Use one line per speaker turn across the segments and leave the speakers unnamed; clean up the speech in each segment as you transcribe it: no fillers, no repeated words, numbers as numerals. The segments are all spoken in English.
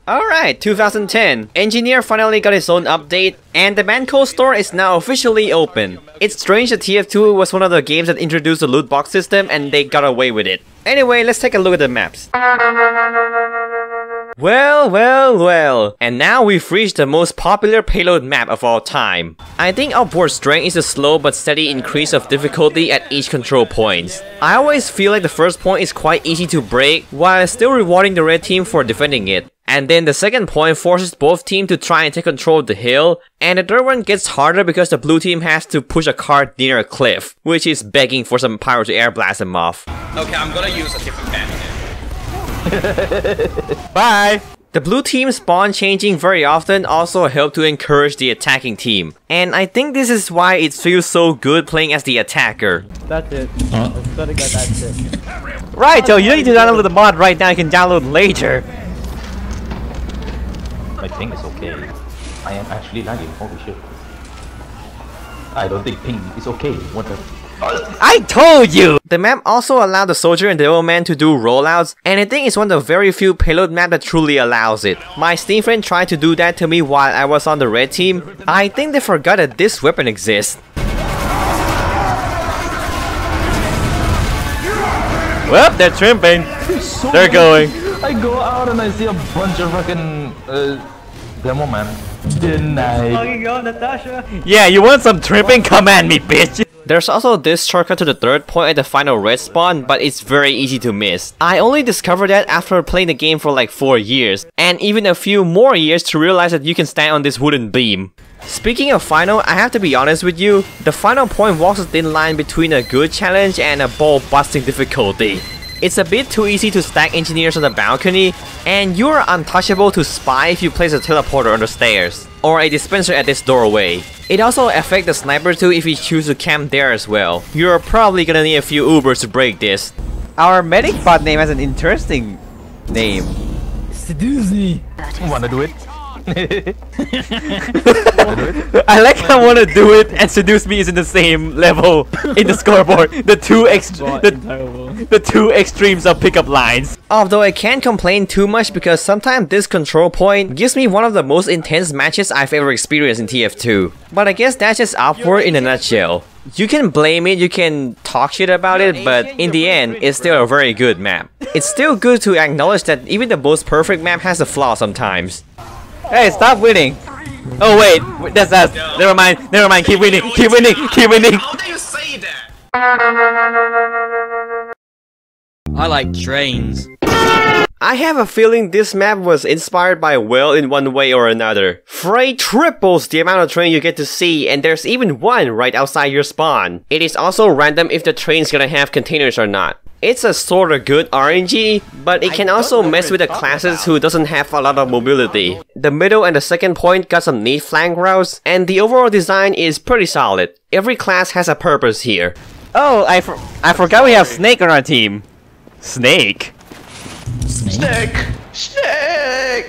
Alright, 2010. Engineer finally got his own update, and the Manco store is now officially open. It's strange that TF2 was one of the games that introduced the loot box system and they got away with it. Anyway, let's take a look at the maps. Well. And now we've reached the most popular payload map of all time. I think upward strength is a slow but steady increase of difficulty at each control points. I always feel like the first point is quite easy to break, while still rewarding the red team for defending it. And then the second point forces both teams to try and take control of the hill, and the third one gets harder because the blue team has to push a cart near a cliff, which is begging for some pyro to air blast them off.
Okay, I'm gonna use a different pen.
Bye! The blue team spawn changing very often also help to encourage the attacking team, and I think this is why it feels so good playing as the attacker.
That's it. That's it.
Right, Joe, you don't need to download the mod right now, you can download later.
My ping is okay. I am actually lagging. Holy shit. I don't think ping is okay. What the?
I told you! The map also allowed the soldier and the old man to do rollouts, and I think it's one of the very few payload maps that truly allows it. My Steam friend tried to do that to me while I was on the red team. I think they forgot that this weapon exists. Well, they're trimping.
So
they're going.
I go out and I see a bunch of fucking demo man. Didn't I?
Fucking go, Natasha.
Yeah, you want some tripping? Come at me, bitch! There's also this shortcut to the third point at the final red spawn, but it's very easy to miss. I only discovered that after playing the game for like 4 years, and even a few more years to realize that you can stand on this wooden beam. Speaking of final, I have to be honest with you, the final point walks a thin line between a good challenge and a ball-busting difficulty. It's a bit too easy to stack engineers on the balcony, and you're untouchable to spy if you place a teleporter on the stairs, or a dispenser at this doorway. It also affects the sniper too if you choose to camp there as well. You're probably gonna need a few Ubers to break this. Our medic bot name has an interesting name.
Seduce me.
Wanna do it?
I like how I wanna do it and seduce me is in the same level in the scoreboard. The two extremes of pickup lines. Although I can't complain too much because sometimes this control point gives me one of the most intense matches I've ever experienced in TF2. But I guess that's just upward in a nutshell. You can blame it, you can talk shit about it, but in the end, it's still a very good map. It's still good to acknowledge that even the most perfect map has a flaw sometimes. Hey, stop winning! Oh wait, that's us. Never mind, keep winning.
How do you say that?
I like trains.
I have a feeling this map was inspired by Whale in one way or another. Freight triples the amount of train you get to see, and there's even one right outside your spawn. It is also random if the train's gonna have containers or not. It's a sorta good RNG, but it can also mess with the classes who doesn't have a lot of mobility. The middle and the second point got some neat flank routes, and the overall design is pretty solid. Every class has a purpose here. Oh, I forgot we have Snake on our team. Snake?
Snake!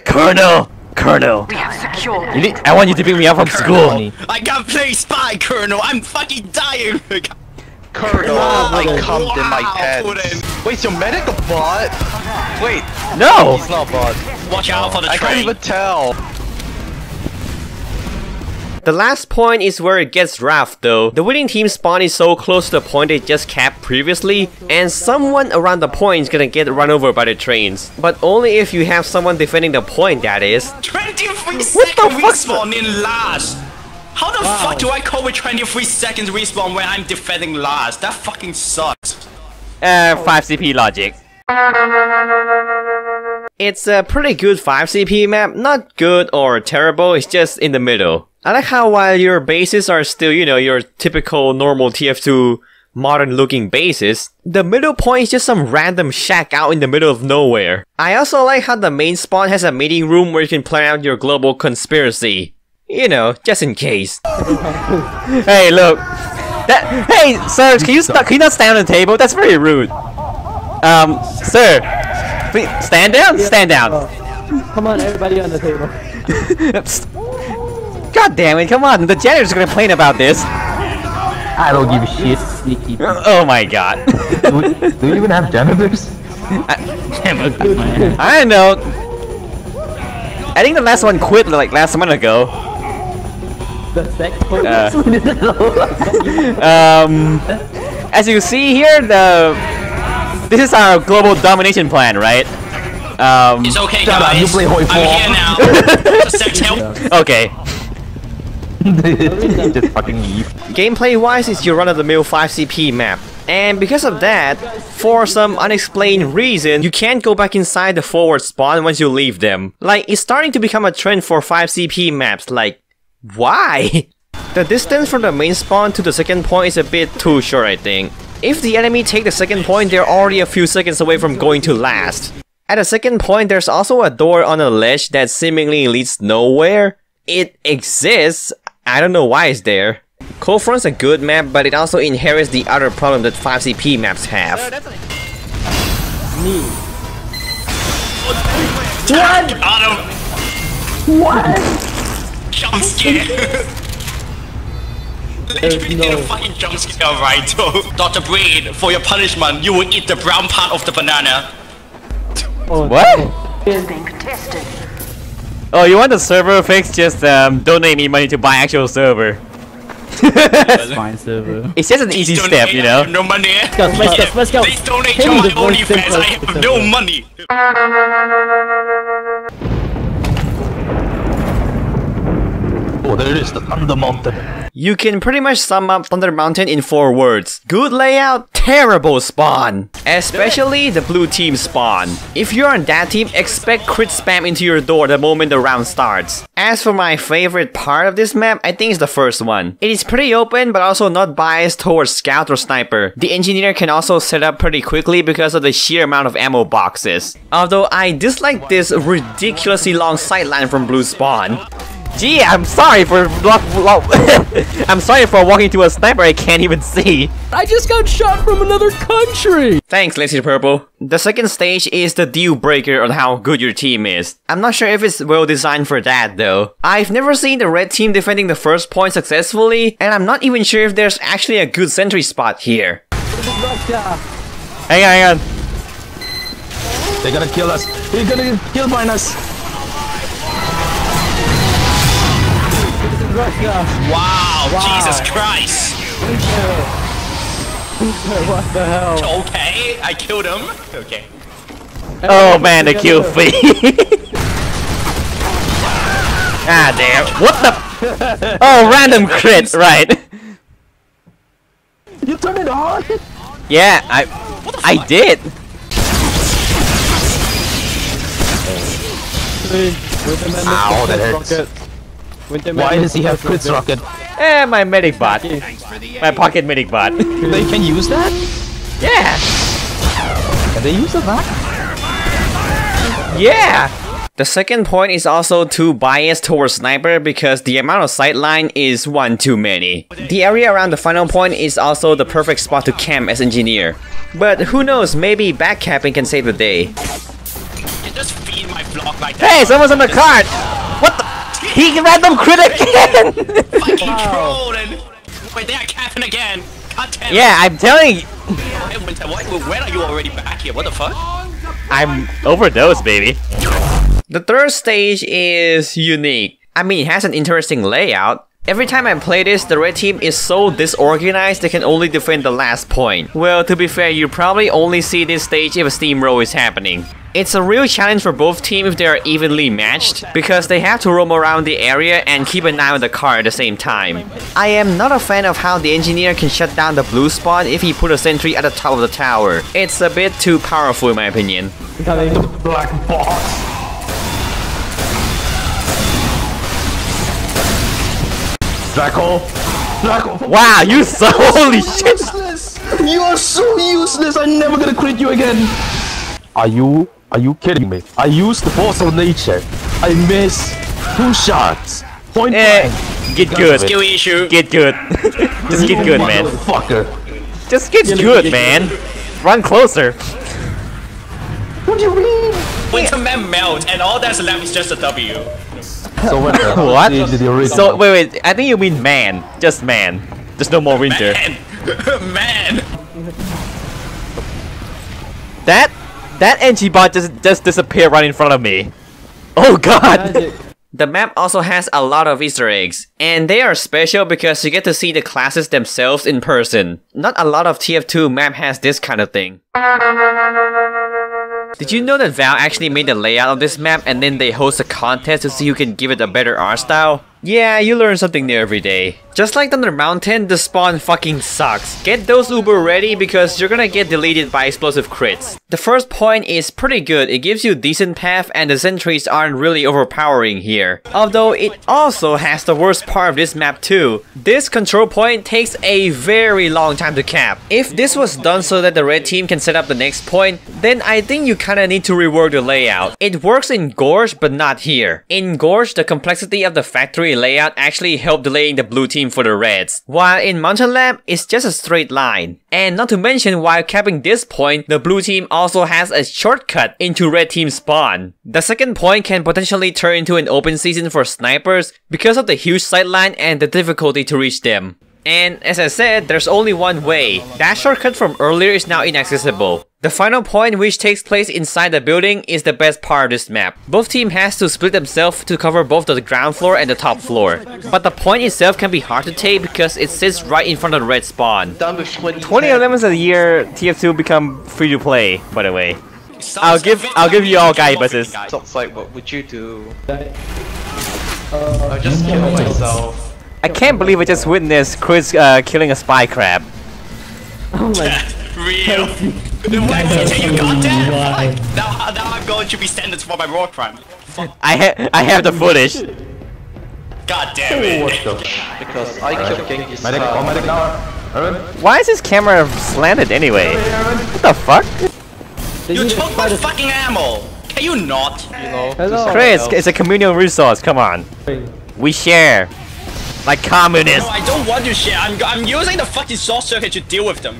Colonel!
We have secured.
I want you to pick me up from school.
I got play spy, Colonel. I'm fucking dying.
Colonel,
Wow,
I come in my
wow,
pants. Wait, is your medic a bot? Wait,
No!
he's not a bot.
Watch out for the
I can't
train.
even tell.
The last point is where it gets rough though. The winning team spawn is so close to the point they just capped previously, and someone around the point is gonna get run over by the trains. But only if you have someone defending the point, that is.
23
the
seconds
fuck?
respawn in last. How the fuck do I cope with 23 seconds respawn when I'm defending last? That fucking sucks.
5 CP logic. It's a pretty good 5 CP map, not good or terrible, it's just in the middle. I like how while your bases are still, you know, your typical normal TF2 modern looking bases, the middle point is just some random shack out in the middle of nowhere. I also like how the main spawn has a meeting room where you can plan out your global conspiracy. You know, just in case. Hey, look. Hey, sir, can you not stand on the table? That's very rude. Sir, please stand down. Stand down.
Come on, everybody on the table.
God damn it! Come on, the janitor's gonna complain about this.
I don't give a shit. Sneaky.
Oh my god.
Do you even have janitors?
I know. I think the last one quit like last month ago.
The second
As you see here, this is our global domination plan, right?
It's okay, guys.
You play Hoi
I'm here now. Just sex help.
Okay.
Just fucking leave.
Gameplay wise, it's your run-of-the-mill 5CP map. And because of that, for some unexplained reason, you can't go back inside the forward spawn once you leave them. Like, it's starting to become a trend for 5CP maps, like, why? The distance from the main spawn to the second point is a bit too short, I think. If the enemy take the second point, they're already a few seconds away from going to last. At the second point, there's also a door on a ledge that seemingly leads nowhere. It exists, I don't know why it's there. Coldfront's a good map, but it also inherits the other problem that 5CP maps have.
me.
What? Jump scare. Literally did a fucking jump scare right though. Dr. Breed, for your punishment, you will eat the brown part of the banana.
Oh,
What?
Being contested.
Oh, you want the server fix? Just donate me money to buy actual server.
That's fine, server.
It's just an easy
Please
step,
donate,
you
I
know?
have no money.
Let's go.
Please donate
Hey,
to my
the voice
OnlyFans.
simple
I have no
server.
money.
Oh, there it is, the Thunder Mountain.
You can pretty much sum up Thunder Mountain in 4 words. Good layout, terrible spawn. Especially the blue team spawn. If you're on that team, expect crit spam into your door the moment the round starts. As for my favorite part of this map, I think it's the first one. It is pretty open but also not biased towards scout or sniper. The engineer can also set up pretty quickly because of the sheer amount of ammo boxes. Although I dislike this ridiculously long sightline from blue spawn. Gee, I'm sorry for I'm sorry for walking to a sniper I can't even see.
I just got shot from another country!
Thanks, Lazy Purple. The second stage is the deal breaker on how good your team is. I'm not sure if it's well designed for that though. I've never seen the red team defending the first point successfully, and I'm not even sure if there's actually a good sentry spot here. Hang on.
They're gonna kill us. They're gonna kill us.
Wow, Jesus Christ.
What the hell?
Okay, I killed him. Okay.
Oh man, the kill feed. Ah damn. What the? Oh, random crit, right.
You turned it on?
Yeah, I did.
Ow, that hurts. Why does he have crits rocket?
My medic bot. My pocket medic bot.
They can use that?
Yeah.
Can they use that?
Yeah! The second point is also too biased towards sniper because the amount of sightline is one too many. The area around the final point is also the perfect spot to camp as engineer. But who knows, maybe backcapping can save the day.
You just feed my vlog like that.
Hey, someone's on the cart! What the? He random crit again!
Fucking troll and... Wait, they are capping again. God damn it.
Yeah, I'm telling you.
Hey, Winter, when are you already back here? What the fuck?
I'm overdosed, baby. The third stage is unique. I mean, it has an interesting layout. Every time I play this, the red team is so disorganized they can only defend the last point. Well, to be fair, you probably only see this stage if a steamroll is happening. It's a real challenge for both teams if they are evenly matched, because they have to roam around the area and keep an eye on the car at the same time. I am not a fan of how the engineer can shut down the blue spawn if he put a sentry at the top of the tower. It's a bit too powerful in my opinion.
Black box. Draco.
Wow, you so holy shit!
Useless. You are so useless. I'm never gonna crit you again. Are you kidding me? I used the force of nature. I missed 2 shots. Point blank.
Get good.
Skill issue.
Get good. Just get good, man.
Motherfucker.
Just get good, man. Run closer.
What do you mean?
Winterman melt, and all that's left is just a W.
So what?
What?
The original.
So wait. I think you mean man. Just man. There's no more winter.
Man. Man.
That NG bot just disappeared right in front of me. Oh god! The map also has a lot of Easter eggs, and they are special because you get to see the classes themselves in person. Not a lot of TF2 map has this kind of thing. Did you know that Valve actually made the layout of this map and then they host a contest to see who can give it a better art style? Yeah, you learn something new every day. Just like Thunder Mountain, the spawn fucking sucks. Get those Uber ready because you're gonna get deleted by explosive crits. The first point is pretty good, it gives you decent path and the sentries aren't really overpowering here. Although it also has the worst part of this map too. This control point takes a very long time to cap. If this was done so that the red team can set up the next point, then I think you kinda need to rework the layout. It works in Gorge but not here. In Gorge, the complexity of the factory layout actually helped delaying the blue team for the reds, while in Mountain Lab, it's just a straight line. And not to mention, while capping this point, the blue team also has a shortcut into red team spawn. The second point can potentially turn into an open season for snipers because of the huge sightline and the difficulty to reach them. And as I said, there's only one way. That shortcut from earlier is now inaccessible. The final point, which takes place inside the building, is the best part of this map. Both teams has to split themselves to cover both the ground floor and the top floor. But the point itself can be hard to take because it sits right in front of the red spawn. 2011 is the year TF2 become free to play, by the way. I'll give you all guy buses.
Sounds like, what would you do? I'll just kill myself.
I can't believe I just witnessed Chris killing a spy crab.
Oh my
Real. You got that? Now I'm going to be sentenced for my war crime.
I have the footage.
God damn it.
Because I killed Genghis
Medic,
Khan.
medic now. Aaron?
Why is this camera slanted anyway? What the fuck?
You took my fucking ammo. Can you not?
You know,
Hello.
Chris, it's a communal resource, come on. We share. Like communists.
No, I don't want to share. I'm using the fucking short circuit to deal with them.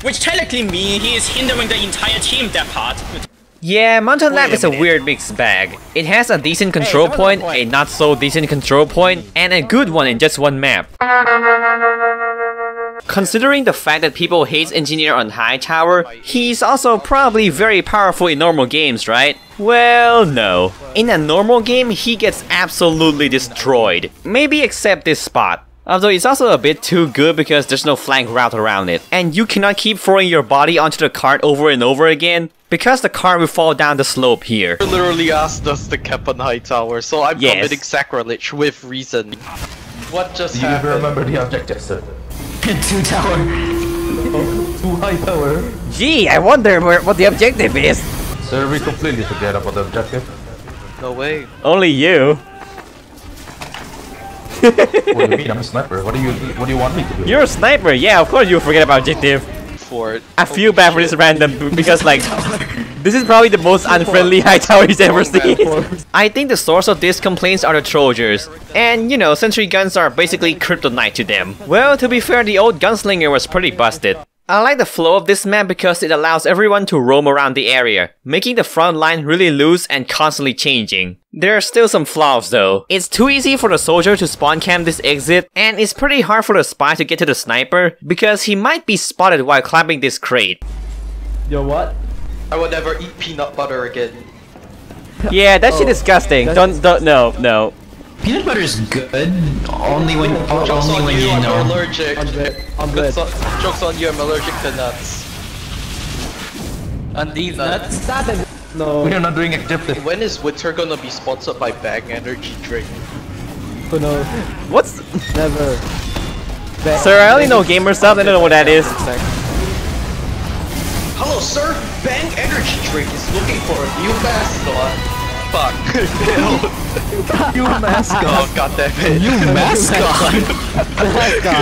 Which technically means he is hindering the entire team that part.
Yeah, Mountain Lab is a weird mixed bag. It has a decent control point, a not so decent control point, and a good one in just one map. Considering the fact that people hate Engineer on Hightower, he's also probably very powerful in normal games, right? Well, no. In a normal game, he gets absolutely destroyed. Maybe except this spot. Although it's also a bit too good because there's no flank route around it. And you cannot keep throwing your body onto the cart over and over again, because the cart will fall down the slope here.
You literally asked us to cap on Hightower, so I'm
Yes.
committing sacrilege with reason. What just
Do you
happened?
even remember the objective, sir?
2 tower.
2 Hightower.
Gee, I wonder what the objective is.
Sir, we completely forget about the objective.
No way.
Only you.
What do you mean? I'm a sniper. What do you want me to do?
You're a sniper, yeah, of course you forget about objective.
For it.
I feel bad for this random because like this is probably the most unfriendly Hightower he's ever seen. I think the source of these complaints are the Trojers. And you know, sentry guns are basically kryptonite to them. Well, to be fair, the old gunslinger was pretty busted. I like the flow of this map because it allows everyone to roam around the area, making the front line really loose and constantly changing. There are still some flaws though. It's too easy for the soldier to spawn camp this exit, and it's pretty hard for the spy to get to the sniper because he might be spotted while climbing this crate.
Yo, what?
I would never eat peanut butter again.
Yeah, that shit disgusting. Don't, no.
Peanut butter is good, only when
Joke's on you, I'm
know.
allergic.
I'm good.
Joke's on you, I'm allergic to nuts.
And these nuts.
Stop it. No.
We are not doing objective.
When is Winter gonna be sponsored by Bang Energy Drink?
Oh no.
What's...
Never.
Sir, I only know gamer stuff, I don't know what that is.
Hello, sir. Bang Energy Drink is looking for a new mascot. Fuck.
You mascot.
Oh, goddammit.
You mascot!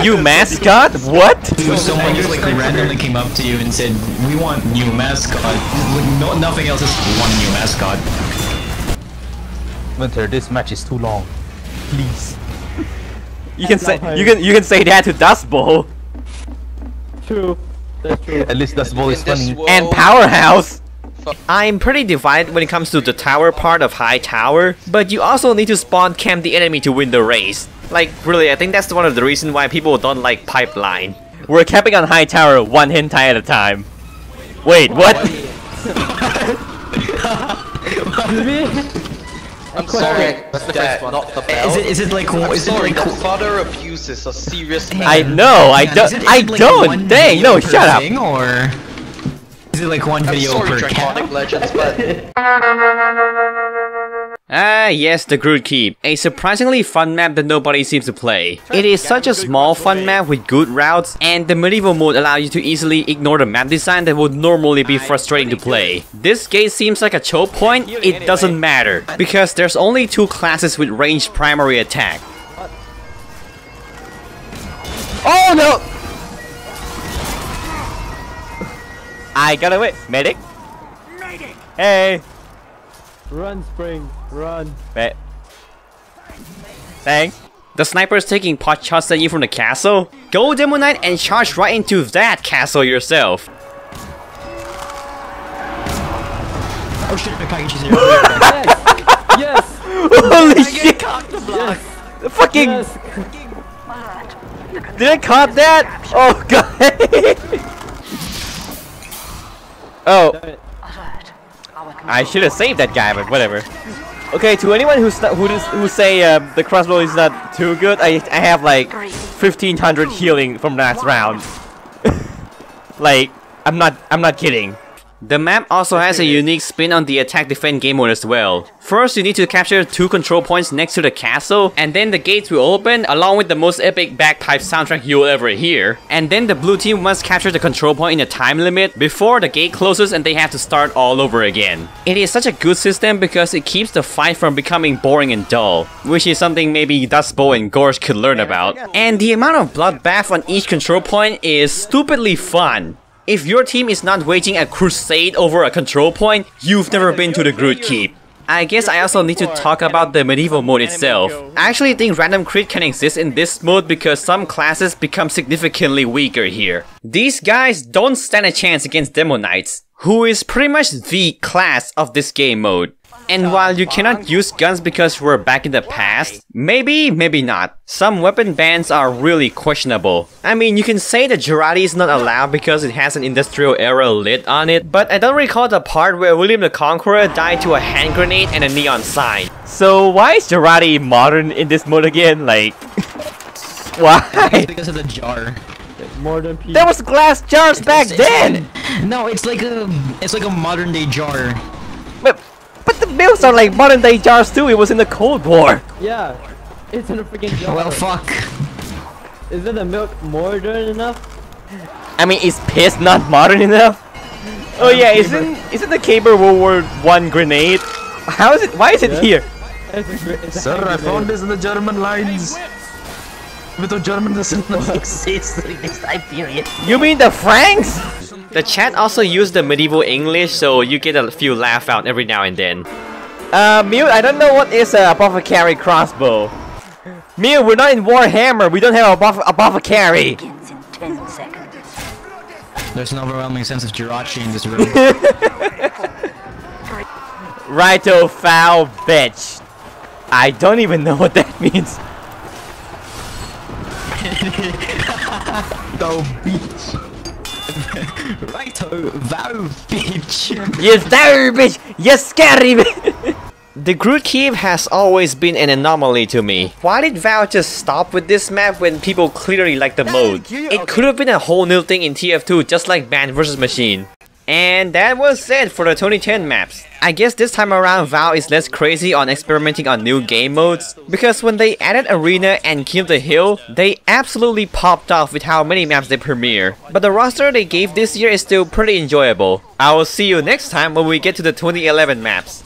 You mascot? What?
Someone just like randomly came up to you and said, "We want new mascot." No, nothing else, just one new mascot.
Winter, this match is too long. Please.
You can say say that to Dust Bowl
True. That's true.
At least that's ball is
In this
funny.
world-
and Powerhouse. I'm pretty divided when it comes to the tower part of Hightower, but you also need to spawn camp the enemy to win the race. Like, really, I think that's one of the reasons why people don't like Pipeline. We're camping on Hightower one hentai at a time. Wait, what?
I'm sorry, Dad, not the bell.
Is it like
I'm
is it
sorry,
like
that father abuse is a serious matter.
I know, I don't, I
like
don't,
one
dang,
video
no,
per
shut up.
thing, or is it like one
I'm
video
sorry,
per
Draconic
cat?
Legends, but
Ah, yes, DeGroot Keep. A surprisingly fun map that nobody seems to play. It is such a small fun map with good routes, and the medieval mode allows you to easily ignore the map design that would normally be frustrating to play. This gate seems like a choke point. It doesn't matter, because there's only 2 classes with ranged primary attack. Oh no! I got away. Medic? Hey!
Run, Spring, run.
Thanks. The sniper is taking pot shots at you from the castle. Go Demo Knight and charge right into that castle yourself.
Oh shit, the package is here.
Yes!
Holy shit!
Yes!
The fucking...
Yes!
Did I caught that? Oh god! Oh. I should have saved that guy, but whatever. Okay, to anyone who say the crossbow is not too good, I have like 1500 healing from last round. Like, I'm not kidding. The map also has a unique spin on the attack defend game mode as well. First, you need to capture 2 control points next to the castle, and then the gates will open along with the most epic bagpipe soundtrack you'll ever hear. And then the blue team must capture the control point in a time limit before the gate closes and they have to start all over again. It is such a good system because it keeps the fight from becoming boring and dull, which is something maybe Dustbow and Gorge could learn about. And the amount of bloodbath on each control point is stupidly fun. If your team is not waging a crusade over a control point, you've never been to the DeGroot Keep. I guess I also need to talk about the medieval mode itself. I actually think random crit can exist in this mode because some classes become significantly weaker here. These guys don't stand a chance against Demo Knights, who is pretty much the class of this game mode. And while you cannot use guns because we're back in the past, maybe not. Some weapon bans are really questionable. I mean, you can say that Girardi is not allowed because it has an industrial era lit on it, but I don't recall the part where William the Conqueror died to a hand grenade and a neon sign. So why is Girardi modern in this mode again? Like, why?
It's because of the jar.
More than people.
There was glass jars back then!
No, it's like a modern day jar.
But the mills are like modern day jars too, it was in the Cold War.
Yeah. It's in a freaking jar.
Well, fuck.
Isn't the milk modern enough?
I mean, is piss not modern enough? Oh yeah, isn't the Caber World War I grenade? How is it? Why is it here?
It's
Sir, I found this in the German lines. But the German doesn't exist during this time period.
You mean the Franks? The chat also used the medieval English, so you get a few laugh out every now and then. Mute, I don't know what is a apothecary crossbow. Mute, we're not in Warhammer, we don't have apothecary.
Begins in 10 seconds.
There's an overwhelming sense of Jirachi in this room.
Righto, foul bitch. I don't even know what that means.
Thou bitch.
Righto, thou bitch.
Yes, there, bitch! Yes, scary bitch! The DeGroot Keep has always been an anomaly to me. Why did Valve just stop with this map when people clearly like the mode? It could have been a whole new thing in TF2, just like Man vs Machine. And that was it for the 2010 maps. I guess this time around Valve is less crazy on experimenting on new game modes, because when they added Arena and Kill the Hill, they absolutely popped off with how many maps they premiere. But the roster they gave this year is still pretty enjoyable. I will see you next time when we get to the 2011 maps.